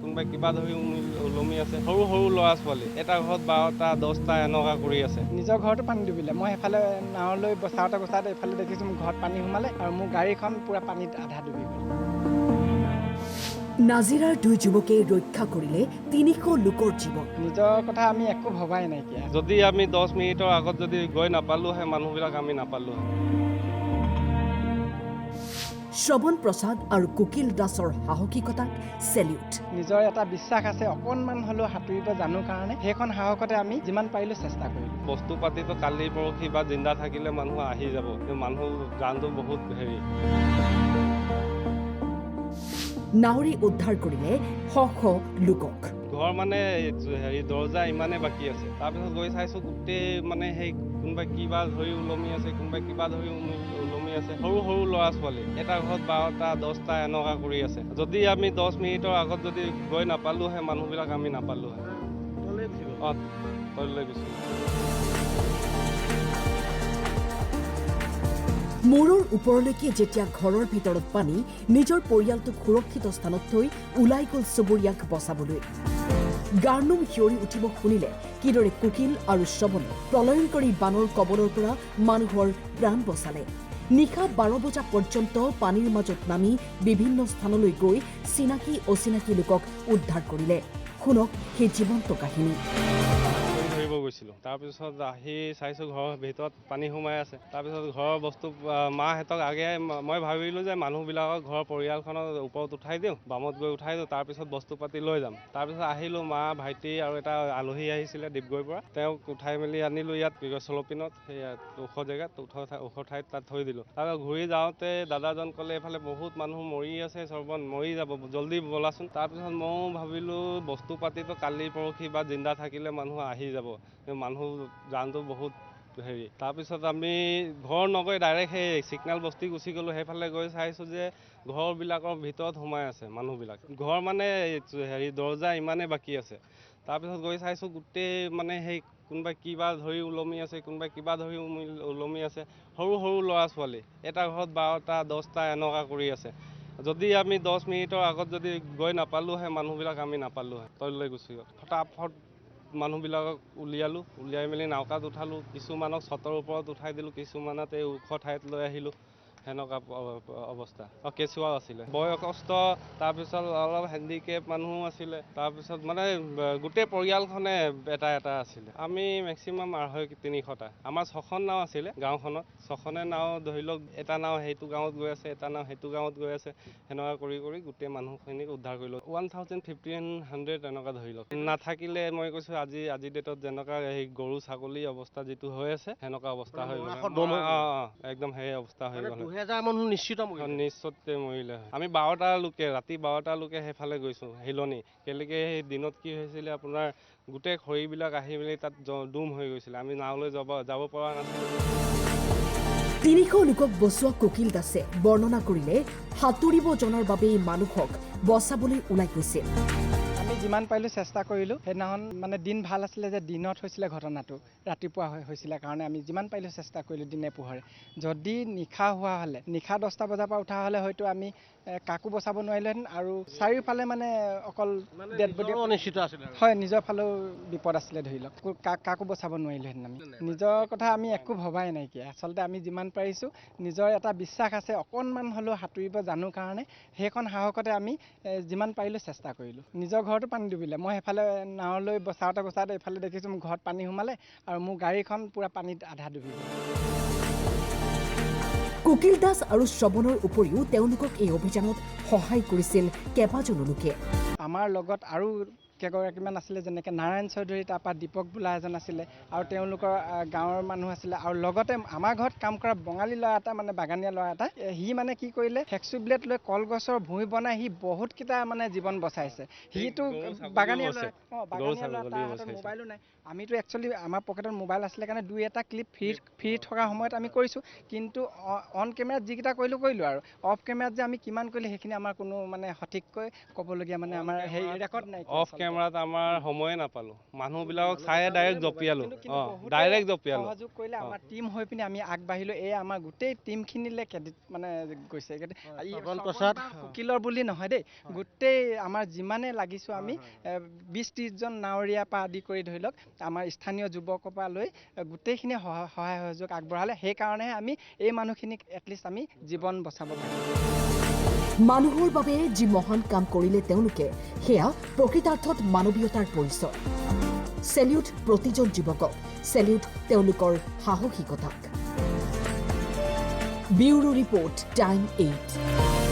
কোনোবাই কিবা ধৰি ওলমি আছে, সৰু সৰু ল'ৰা ছোৱালী এটা ঘৰত 12টা 10টা এনেকুৱা কৰি আছে। নিজৰ ঘৰতো পানী ডুবিলে। মই সেইফালে নাৱলৈ বচাওঁতে এইফালে দেখিছোঁ মোৰ ঘৰত পানী সোমালে আৰু মোৰ গাড়ীখন পূৰা পানীত আধা ডুবি গ'ল। নাজিৰাৰ দুই যুৱকে ৰক্ষা কৰিলে 300 লোকৰ জীৱন। নিজৰ কথা আমি একো ভবাই নাইকিয়া। যদি আমি 10 মিনিটৰ আগত যদি গৈ নাপালোহে, মানুহবিলাক আমি নাপালোহে। শ্ৰৱণ প্ৰসাদ আৰু কুকিল দাসৰ সাহসিকতাক চেলিউট। নিজৰ এটা বিশ্বাস আছে, অকণমান হ'লেও সাঁতুৰিব জানো কাৰণে সেইখন সাহসতে আমি যিমান পাৰিলোঁ চেষ্টা কৰিলোঁ। বস্তু পাতিটো কালি পৰহি বা জিন্দা থাকিলে মানুহ আহি যাব, মানুহ জানটো বহুত হেৰি। নাৱৰে উদ্ধাৰ কৰিলে শ শ লোকক। ঘৰ মানে হেৰি দৰ্জা ইমানে বাকী আছে। তাৰপিছত গৈ চাইছোঁ গোটেই মানে সেই কোনোবাই কিবা ধৰি ওলমি আছে, কোনোবাই কিবা ধৰি ওলমি আছে, সৰু সৰু ল'ৰা ছোৱালী এটা ঘৰত 12টা 10টা এনেকুৱা কৰি আছে। যদি আমি 10 মিনিটৰ আগত যদি গৈ নাপালোহে, মানুহবিলাক আমি নাপালোহে। তললৈ গুচি মূৰৰ ওপৰলৈকে যেতিয়া ঘৰৰ ভিতৰত পানী, নিজৰ পৰিয়ালটোক সুৰক্ষিত স্থানত থৈ ওলাই গ'ল চুবুৰীয়াক বচাবলৈ। গাৰ্নুম শিয়ৰি উঠিব শুনিলে কিদৰে কুকিল আৰু শ্ৰৱণে প্ৰলয়ংকৰী বানৰ কবলৰ পৰা মানুহৰ প্ৰাণ বচালে। নিশা 12 বজা পৰ্যন্ত পানীৰ মাজত নামি বিভিন্ন স্থানলৈ গৈ চিনাকি অচিনাকি লোকক উদ্ধাৰ কৰিলে। শুনক সেই জীৱন্ত কাহিনী। ধৰিব গৈছিলোঁ, তাৰপিছত আহি চাইছোঁ ঘৰৰ ভিতৰত পানী সোমাই আছে। তাৰপিছত ঘৰৰ বস্তু মাহঁতক আগে মই ভাবিলোঁ যে মানুহবিলাকক ঘৰৰ পৰিয়ালখনৰ ওপৰত উঠাই দিওঁ, বামত গৈ উঠাই দিওঁ, তাৰপিছত বস্তু পাতি লৈ যাম। তাৰপিছত আহিলোঁ, মা ভাইটি আৰু এটা আলহী আহিছিলে ডিগবৈৰ পৰা, তেওঁক উঠাই মেলি আনিলোঁ ইয়াত চলপিনত, সেই ওখ জেগাত ওখ ঠাইত তাত থৈ দিলোঁ। তাৰপিছত ঘূৰি যাওঁতে দাদাজন ক'লে এইফালে বহুত মানুহ মৰি আছে, শ্ৰৱণ মৰি যাব, জল্দি বলাচোন। তাৰপিছত ময়ো ভাবিলোঁ বস্তু পাতিটো কালি পৰহি বা জিন্দা থাকিলে মানুহ আহি যাব, মানুহ জানটো বহুত হেৰি। তাৰপিছত আমি ঘৰ নগৈ ডাইৰেক্ট সেই চিগনেল বস্তি গুচি গ'লোঁ। সেইফালে গৈ চাইছোঁ যে ঘৰবিলাকৰ ভিতৰত সোমাই আছে মানুহবিলাক। ঘৰ মানে হেৰি দৰ্জা ইমানে বাকী আছে। তাৰপিছত গৈ চাইছোঁ গোটেই মানে সেই কোনোবাই কিবা ধৰি ওলমি আছে, কোনোবাই কিবা ধৰি ওলমি আছে, সৰু সৰু ল'ৰা ছোৱালী এটা ঘৰত 12টা 10টা এনেকুৱা কৰি আছে। যদি আমি 10 মিনিটৰ আগত যদি গৈ নাপালোহে, মানুহবিলাক আমি নাপালোহে। তললৈ গুচি গ'ল। ফটাফট মানুহবিলাকক উলিয়াই মেলি নাওকাত উঠালোঁ। কিছুমানক ছটৰ ওপৰত উঠাই দিলোঁ, কিছুমানত এই ওখ ঠাইত লৈ আহিলোঁ। সেনেকুৱা অৱস্থা। কেঁচুৱাও আছিলে, বয়সস্থ, তাৰপিছত অলপ হেণ্ডিকেপ মানুহো আছিলে। তাৰপিছত মানে গোটেই পৰিয়ালখনে এটা আছিলে। আমি মেক্সিমাম 250-300টা। আমাৰ 6খন নাও আছিলে গাঁওখনত। 6খনে নাও ধৰি লওক, এটা নাও সেইটো গাঁৱত গৈ আছে, এটা নাও সেইটো গাঁৱত গৈ আছে। সেনেকুৱা কৰি গোটেই মানুহখিনিক উদ্ধাৰ কৰিলোঁ। 1500 এনেকুৱা ধৰি লওক। নাথাকিলে মই কৈছোঁ আজি ডেটত যেনেকুৱা এই গৰু ছাগলী অৱস্থা যিটো হৈ আছে, সেনেকুৱা অৱস্থা হৈ গ'ল। একদম সেই অৱস্থা হৈ গ'ল। 2000 মানুহ নিশ্চিত মৰিলে হয়। আমি 12টা লোকে, ৰাতি 12টা লোকে সেইফালে গৈছোঁ হিলনি। কেলেকে সেই দিনত কি হৈছিলে আপোনাৰ গোটেই খৰিবিলাক আহি মেলি তাত ডুম হৈ গৈছিলে। আমি নাওলৈ যাব পৰা নাছিলোঁ। 300 লোকক বচোৱা কুকিল দাসে বৰ্ণনা কৰিলে সাঁতুৰিব জনাৰ বাবেই মানুহক বচাবলৈ ওলাই গৈছিল। আমি যিমান পাৰিলোঁ চেষ্টা কৰিলোঁ। সেইদিনাখন মানে দিন ভাল আছিলে যে দিনত হৈছিলে ঘটনাটো, ৰাতিপুৱা হৈছিলে কাৰণে আমি যিমান পাৰিলোঁ চেষ্টা কৰিলোঁ দিনে পোহৰে। যদি নিশা হোৱা হ'লে, নিশা 10টা বজাৰ পৰা উঠা হ'লে হয়তো আমি কাকো বচাব নোৱাৰিলোহেঁতেন। আৰু চাৰিওফালে মানে অকল ডেড বডি অনিশ্চিত আছিলে। হয়, নিজৰ ফালেও বিপদ আছিলে ধৰি লওক। কাকো বচাব নোৱাৰিলোহেঁতেন আমি। নিজৰ কথা আমি একো ভবাই নাইকিয়া। আচলতে আমি যিমান পাৰিছোঁ, নিজৰ এটা বিশ্বাস আছে, অকণমান হ'লেও সাঁতুৰিব জানো কাৰণে সেইখন সাহসতে আমি যিমান পাৰিলোঁ চেষ্টা কৰিলোঁ। নিজৰ ঘৰতো পানী ডুবিলে। মই সেইফালে নাৱলৈ বচাওঁতে এইফালে দেখিছোঁ মোৰ ঘৰত পানী সোমালে আৰু মোৰ গাড়ীখন পূৰা পানীত আধা ডুবি গ'ল। কুকিল দাস আৰু শ্ৰৱণৰ উপৰিও তেওঁলোকক এই অভিযানত সহায় কৰিছিল কেইবাজনো লোকে। আমাৰ লগত আৰু কেইগৰাকীমান আছিলে, যেনেকৈ নাৰায়ণ চৌধুৰী, তাৰপৰা দীপক বোলা এজন আছিলে আৰু তেওঁলোকৰ গাঁৱৰ মানুহ আছিলে। আৰু লগতে আমাৰ ঘৰত কাম কৰা বঙালী ল'ৰা এটা, মানে বাগানীয়া ল'ৰা এটা, সি মানে কি কৰিলে, হেক্সু ব্লেড লৈ কলগছৰ ভুঁই বনাই সি বহুতকেইটা মানে জীৱন বচাইছে। সিটো বাগানীয়া ল'ৰা, বাগানীয়া ল'ৰা, তাৰ হাতত মোবাইলো নাই। আমিতো একচুৱেলি আমাৰ পকেটত মোবাইল আছিলে কাৰণে 2-এটা ক্লিপ ফ্ৰী থকা সময়ত আমি কৰিছোঁ। কিন্তু অন কেমেৰাত যিকেইটা কৰিলোঁ আৰু অফ কেমেৰাত যে আমি কিমান কৰিলোঁ সেইখিনি আমাৰ কোনো মানে সঠিককৈ ক'বলগীয়া মানে আমাৰ হেৰি ৰেকৰ্ড নাই। কেমেৰাত আমাৰ সময়ে নাপালোঁ, মানুহবিলাকক চায়ে ডাইৰেক্ট জঁপিয়ালোঁ, ডাইৰেক্ট জঁপিয়ালোঁ। সহযোগ কৰিলে আমাৰ টিম হৈ পিনে আমি আগবাঢ়িলোঁ। এই আমাৰ গোটেই টিমখিনিলে ক্ৰেডিট মানে গৈছে। কুকিলৰ বুলি নহয় দেই, গোটেই আমাৰ যিমানে লাগিছোঁ আমি 20-30জন নাৱৰীয়াৰ পৰা আদি কৰি ধৰি লওক আমাৰ স্থানীয় যুৱকৰ পৰা লৈ গোটেইখিনি সহায় সহযোগ আগবঢ়ালে। সেইকাৰণেহে আমি এই মানুহখিনিক এটলিষ্ট আমি জীৱন বচাব পাৰিম। মানুহৰ বাবে যি মহান কাম কৰিলে তেওঁলোকে, সেয়া প্ৰকৃতাৰ্থত মানৱীয়তাৰ পৰিচয়। চেলিউট প্ৰতিজন যুৱকক, চেলিউট তেওঁলোকৰ সাহসিকতাক। Bureau report, time 8।